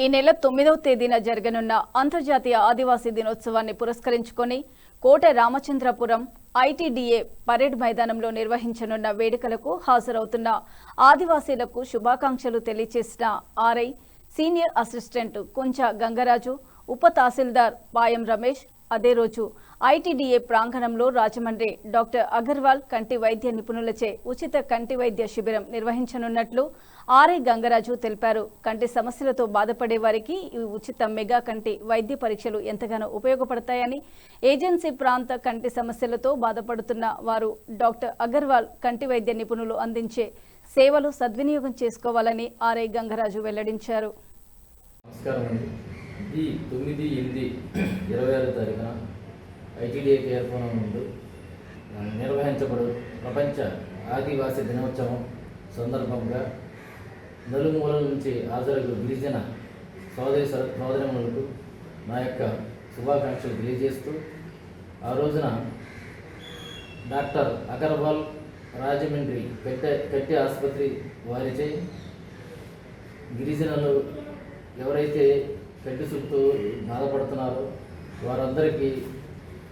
ఈ నెల 9వ తేదీన జరగనున్న అంతర్జాతీయ ఆదివాసీ దినోత్సవాన్ని పురస్కరించుకొని కోట రామచంద్రపురం ఐటీడీఏ పరేడ్ మైదానంలో నిర్వహించనున్న వేడుకలకు హాజరవుతున్న ఆదివాసీలకు శుభాకాంక్షలు తెలియజేసిన ఆర్ఐ సీనియర్ అసిస్టెంట్ కుంచ గంగరాజు, ఉప తహసీల్దార్ పాయం రమేష్ అదే రోజు ఐటీడీఏ ప్రాంగణంలో రాజమండ్రి డాక్టర్ అగర్వాల్ కంటి వైద్య నిపుణులచే ఉచిత కంటి వైద్య శిబిరం నిర్వహించనున్నట్లు ఆర్ఐ గంగరాజు తెలిపారు. కంటి సమస్యలతో బాధపడే వారికి ఈ ఉచిత మెగా కంటి వైద్య పరీక్షలు ఎంతగానో ఉపయోగపడతాయని, ఏజెన్సీ ప్రాంత కంటి సమస్యలతో బాధపడుతున్న వారు డాక్టర్ అగర్వాల్ కంటి వైద్య నిపుణులు అందించే సేవలు సద్వినియోగం చేసుకోవాలని ఆర్ఐ గంగరాజు వెల్లడించారు. ఈ 9/8/26 తారీఖున ఐటీడీఏ కేర్పురం ముందు నిర్వహించబడు ప్రపంచ ఆదివాసీ దినోత్సవం సందర్భంగా నలుమూలల నుంచి హాజరు గిరిజన సోదరిమణులకు నా యొక్క శుభాకాంక్షలు తెలియజేస్తూ, ఆ రోజున డాక్టర్ అగర్వాల్ రాజమండ్రి కట్టి ఆసుపత్రి వారిచే గిరిజనులు ఎవరైతే కంటి చుట్టూ బాధపడుతున్నారో వారందరికీ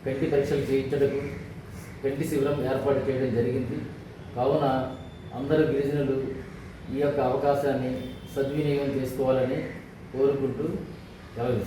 కంటి పరీక్షలు చేయించడానికి కంటి శిబిరం ఏర్పాటు చేయడం జరిగింది. కావున అందరూ గిరిజనులు ఈ యొక్క అవకాశాన్ని సద్వినియోగం చేసుకోవాలని కోరుకుంటూ సెలవు.